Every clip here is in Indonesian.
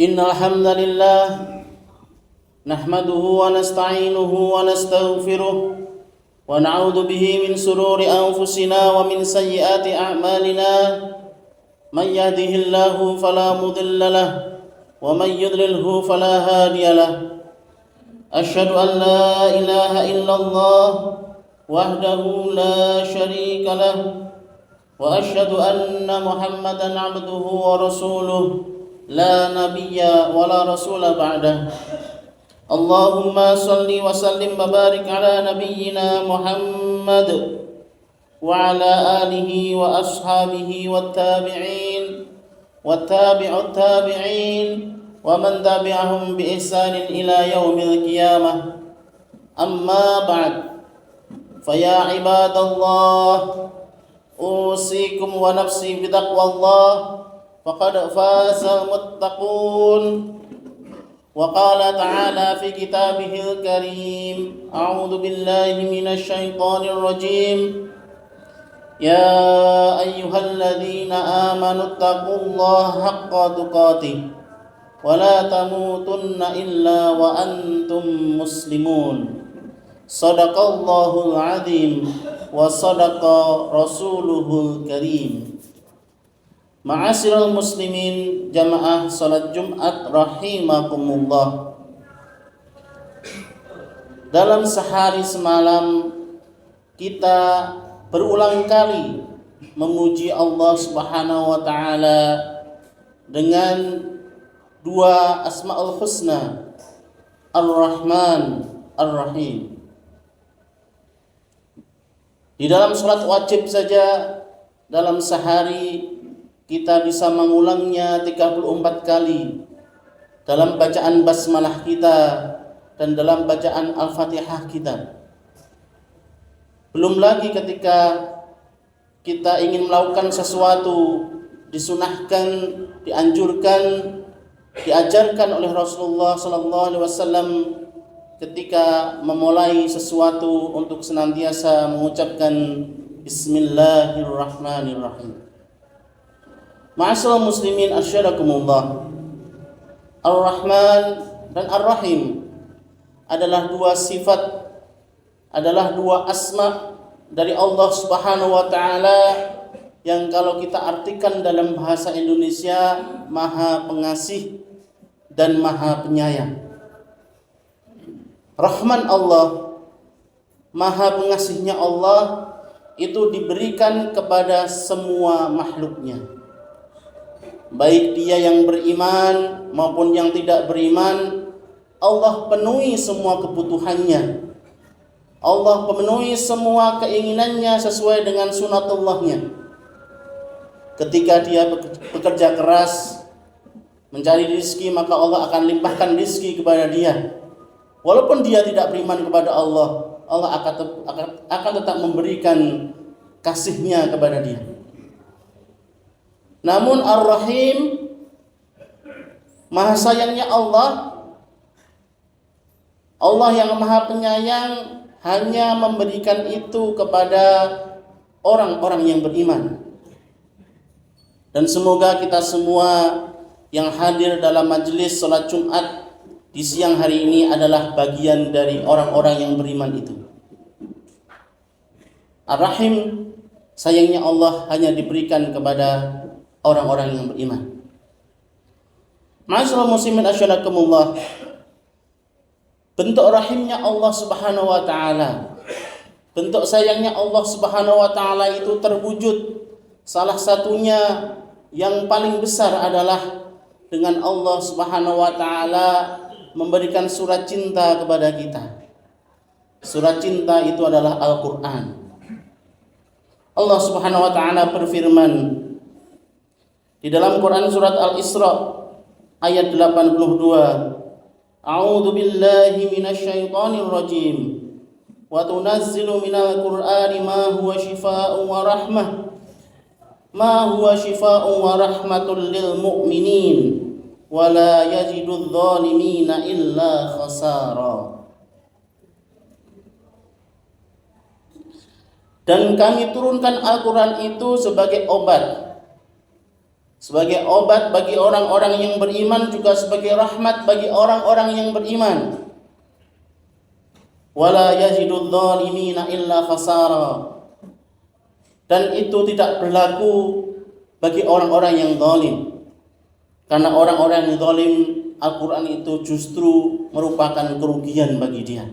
إن الحمد لله نحمده ونستعينه ونستغفره ونعوذ به من شرور أنفسنا ومن سيئات أعمالنا من يهده الله فلا مضل له ومن يضلله فلا هادي له أشهد أن لا إله إلا الله وحده لا شريك له وأشهد أن محمدا عبده ورسوله لا نبي ولا رسول بعده اللهم صل وسلم وبارك على نبينا محمد وعلى آله وأصحابه والتابعين والتابع التابعين ومن تبعهم بإحسان إلى يوم القيامة أما بعد فيا عباد الله أوصيكم ونفسي بتقوى الله فقد فاز المتقون وقال تعالى في كتابه الكريم أعوذ بالله من الشيطان الرجيم يا أيها الذين آمنوا اتقوا الله حق تقاته ولا تموتن إلا وأنتم مسلمون صدق الله العظيم وصدق رسوله الكريم. Ma'asyiral muslimin jamaah salat Jumat rahimakumullah. Dalam sehari semalam kita berulang kali memuji Allah Subhanahu wa taala dengan dua Asmaul Husna, Ar-Rahman, Ar-Rahim. Di dalam salat wajib saja dalam sehari kita bisa mengulangnya 34 kali dalam bacaan basmalah kita dan dalam bacaan Al-Fatihah kita. Belum lagi ketika kita ingin melakukan sesuatu, disunahkan, dianjurkan, diajarkan oleh Rasulullah SAW ketika memulai sesuatu untuk senantiasa mengucapkan Bismillahirrahmanirrahim. Ma'asyiral muslimin asyhadakumullah. Ar-Rahman dan Ar-Rahim adalah dua sifat, adalah dua asma dari Allah Subhanahu wa taala yang kalau kita artikan dalam bahasa Indonesia Maha Pengasih dan Maha Penyayang. Rahman Allah, Maha Pengasihnya Allah itu diberikan kepada semua makhluknya. Baik dia yang beriman maupun yang tidak beriman, Allah penuhi semua kebutuhannya. Allah penuhi semua keinginannya sesuai dengan sunatullahnya. Ketika dia bekerja keras mencari rezeki, maka Allah akan limpahkan rezeki kepada dia. Walaupun dia tidak beriman kepada Allah, Allah akan tetap memberikan kasihnya kepada dia. Namun Ar-Rahim, Maha sayangnya Allah, Allah yang Maha Penyayang hanya memberikan itu kepada orang-orang yang beriman. Dan semoga kita semua yang hadir dalam majelis salat Jumat di siang hari ini adalah bagian dari orang-orang yang beriman itu. Ar-Rahim, sayangnya Allah hanya diberikan kepada orang-orang yang beriman. Ma'asyiral muslimin asyhadakumullah. Bentuk rahimnya Allah Subhanahu wa taala, bentuk sayangnya Allah Subhanahu wa taala itu terwujud. Salah satunya yang paling besar adalah dengan Allah Subhanahu wa taala memberikan surat cinta kepada kita. Surat cinta itu adalah Al-Qur'an. Allah Subhanahu wa taala berfirman di dalam Quran surat Al-Isra ayat 82, A'udzu billahi minasyaitonir rajim. Wa tunazzilu minal Qur'ani ma huwa shifaa'un wa rahmah. Ma huwa shifaa'un wa rahmatul lil mu'minin wa la yazidudz zalimina illa khasara. Dan kami turunkan Al-Quran itu sebagai obat, sebagai obat bagi orang-orang yang beriman, juga sebagai rahmat bagi orang-orang yang beriman. Wala yazidudz zalimina illa khasara. Dan itu tidak berlaku bagi orang-orang yang zalim. Karena orang-orang yang zalim, Al-Quran itu justru merupakan kerugian bagi dia.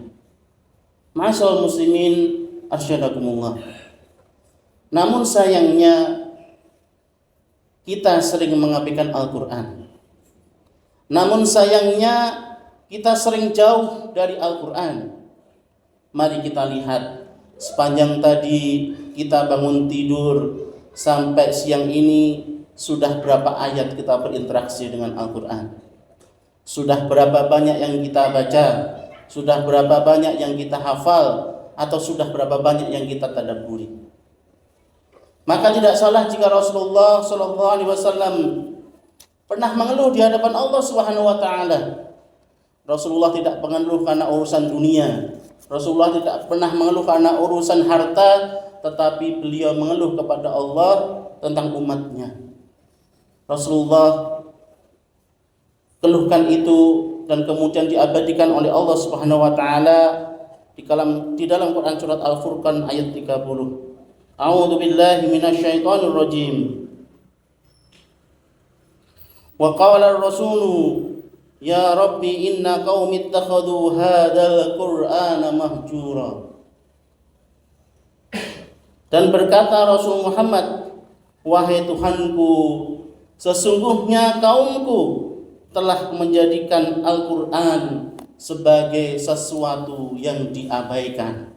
Ma'asyiral muslimin arsyadakumullah. Namun sayangnya kita sering mengabaikan Al-Quran. Namun sayangnya kita sering jauh dari Al-Quran. Mari kita lihat sepanjang tadi kita bangun tidur sampai siang ini, sudah berapa ayat kita berinteraksi dengan Al-Quran? Sudah berapa banyak yang kita baca? Sudah berapa banyak yang kita hafal? Atau sudah berapa banyak yang kita tadabburi? Maka tidak salah jika Rasulullah SAW pernah mengeluh di hadapan Allah Subhanahu wa taala. Rasulullah tidak mengeluh karena urusan dunia. Rasulullah tidak pernah mengeluh karena urusan harta, tetapi beliau mengeluh kepada Allah tentang umatnya. Rasulullah keluhkan itu dan kemudian diabadikan oleh Allah Subhanahu wa taala di dalam Quran surat Al-Furqan ayat 30. A'udzu billahi minasyaitonir rajim. Wa qala ar-rasulu ya rabbi inna qaumi ittakhadhu hadzal qur'ana mahjura. Dan berkata Rasul Muhammad, wahai Tuhanku, sesungguhnya kaumku telah menjadikan Al-Quran sebagai sesuatu yang diabaikan.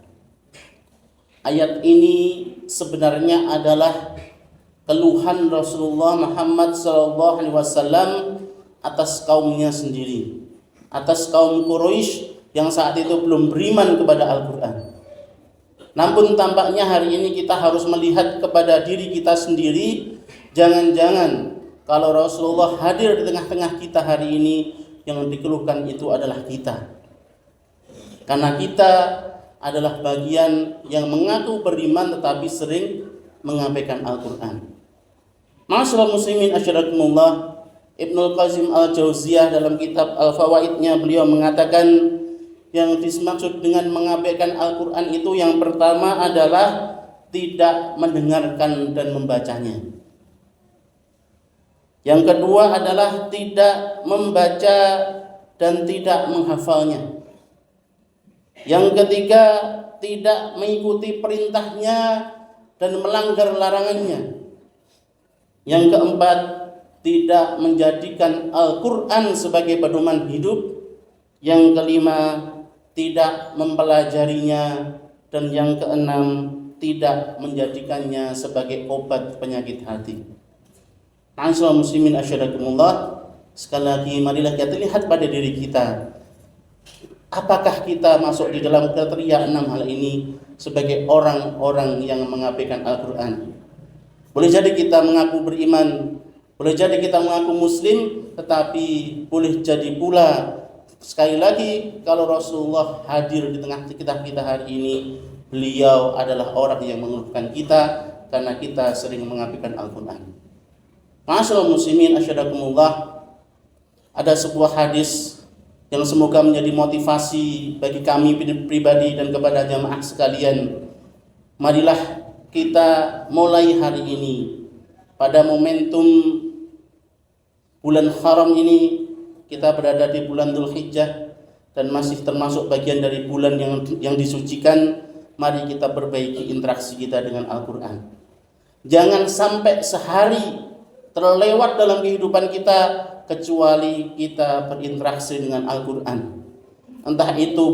Ayat ini sebenarnya adalah keluhan Rasulullah Muhammad SAW atas kaumnya sendiri, atas kaum Quraisy yang saat itu belum beriman kepada Al-Quran. Namun tampaknya hari ini kita harus melihat kepada diri kita sendiri. Jangan-jangan kalau Rasulullah hadir di tengah-tengah kita hari ini, yang dikeluhkan itu adalah kita. Karena kita adalah bagian yang mengaku beriman tetapi sering mengabaikan Al-Quran. Ma'asyiral muslimin asyarakumullah, Ibnul Qayyim Al-Jauziyah dalam kitab Al-Fawaidnya beliau mengatakan, yang dimaksud dengan mengabaikan Al-Quran itu yang pertama adalah tidak mendengarkan dan membacanya. Yang kedua adalah tidak membaca dan tidak menghafalnya. Yang ketiga, tidak mengikuti perintahnya dan melanggar larangannya. Yang keempat, tidak menjadikan Al-Quran sebagai pedoman hidup. Yang kelima, tidak mempelajarinya. Dan yang keenam, tidak menjadikannya sebagai obat penyakit hati. Ma'asyiral muslimin asyhadakumullah, sekali lagi marilah kita lihat pada diri kita. Apakah kita masuk di dalam kriteria 6 hal ini sebagai orang-orang yang mengabaikan Al-Quran? Boleh jadi kita mengaku beriman, boleh jadi kita mengaku muslim, tetapi boleh jadi pula sekali lagi kalau Rasulullah hadir di tengah kita hari ini, beliau adalah orang yang mengeluhkan kita karena kita sering mengabaikan Al-Quran. Ma'asyiral muslimin asyhadakumullah, ada sebuah hadis yang semoga menjadi motivasi bagi kami pribadi dan kepada jamaah sekalian. Marilah kita mulai hari ini pada momentum bulan haram ini, kita berada di bulan Dzulhijjah dan masih termasuk bagian dari bulan yang disucikan. Mari kita perbaiki interaksi kita dengan Al-Quran. Jangan sampai sehari terlewat dalam kehidupan kita kecuali kita berinteraksi dengan Al-Quran. Entah itu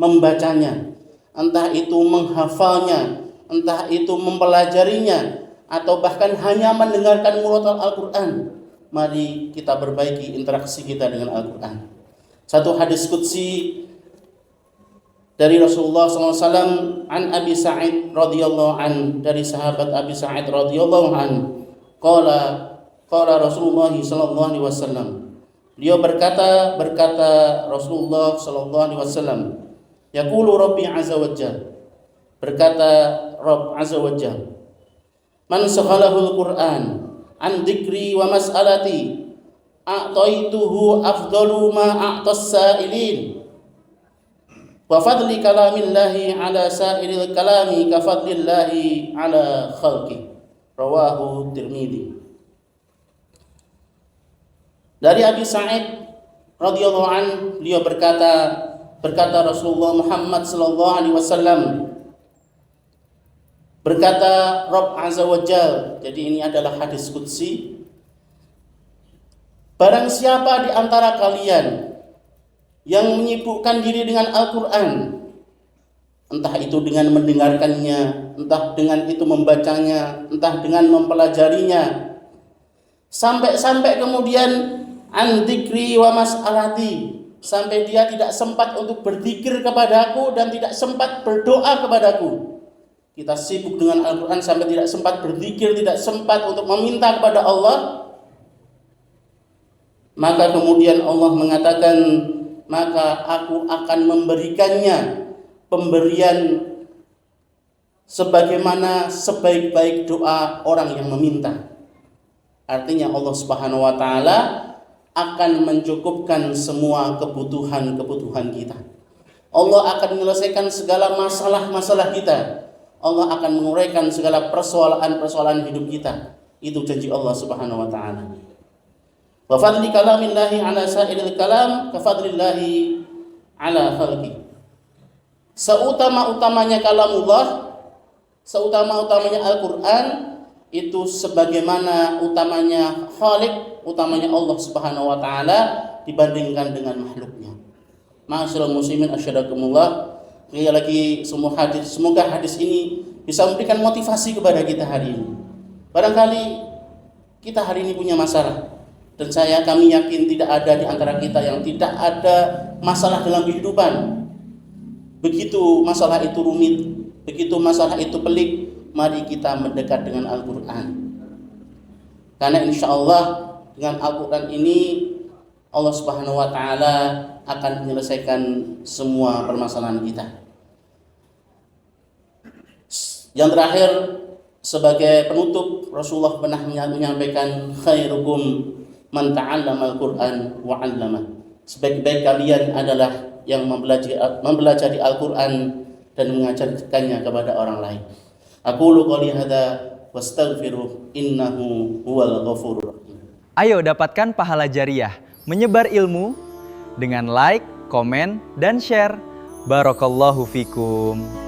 membacanya, entah itu menghafalnya, entah itu mempelajarinya, atau bahkan hanya mendengarkan murotal Al-Quran. Mari kita perbaiki interaksi kita dengan Al-Quran. Satu hadis qudsi dari Rasulullah SAW, an Abi Sa'id radhiyallahu an, dari sahabat Abi Sa'id radhiyallahu an, qala Rasulullah sallallahu alaihi wasallam. Beliau berkata Rasulullah sallallahu alaihi wasallam, yaqulu Rabbi azza wajalla, berkata Rabb azza wajalla, man sakhalahul Qur'an an dzikri wa mas'alati a'taituhu afdalu ma a'tas sa'ilin wa fadli kalamillahi ala sa'iril kalami ka fadlillahi ala khalqi. Rawahu Tirmidzi. Dari Abi Sa'id radhiyallahu an, beliau berkata Rasulullah Muhammad sallallahu alaihi wasallam, berkata Rabb Azza wa Jal, jadi ini adalah hadis qudsi, barang siapa di antara kalian yang menyibukkan diri dengan Al-Quran, entah itu dengan mendengarkannya, entah dengan itu membacanya, entah dengan mempelajarinya, sampai kemudian an dzikri wa mas'alati, sampai dia tidak sempat untuk berzikir kepadaku dan tidak sempat berdoa kepadaku. Kita sibuk dengan Al-Quran sampai tidak sempat berzikir, tidak sempat untuk meminta kepada Allah. Maka kemudian Allah mengatakan, maka aku akan memberikannya pemberian sebagaimana sebaik-baik doa orang yang meminta. Artinya Allah Subhanahu wa taala akan mencukupkan semua kebutuhan kita. Allah akan menyelesaikan segala masalah kita. Allah akan menguraikan segala persoalan hidup kita. Itu janji Allah Subhanahu wa taala. Wa fadli kalamillahi ala sa'iril kalam ka fadlillahi ala khalqi. Seutama-utamanya kalamullah, seutama-utamanya Al-Qur'an, itu sebagaimana utamanya Khaliq, utamanya Allah Subhanahu wa taala dibandingkan dengan makhluknya. Ma'asyiral muslimin asyhadakumullah. Sekali lagi semoga hadis ini bisa memberikan motivasi kepada kita hari ini. Barangkali kita hari ini punya masalah, dan kami yakin tidak ada di antara kita yang tidak ada masalah dalam kehidupan. Begitu masalah itu rumit, begitu masalah itu pelik, mari kita mendekat dengan Al-Quran. Karena insya Allah dengan Al-Quran ini Allah Subhanahu wa taala akan menyelesaikan semua permasalahan kita. Yang terakhir, sebagai penutup, Rasulullah pernah menyampaikan, khairukum man ta'allama al-Qur'an wa 'allama. Sebaik-baik kalian adalah yang mempelajari Al-Quran dan mengajarkannya kepada orang lain. Aqulu qouli hadza wastaghfiruh innahu huwal ghafurur rahim. Ayo dapatkan pahala jariah menyebar ilmu dengan like, komen, dan share. Barakallahu fikum.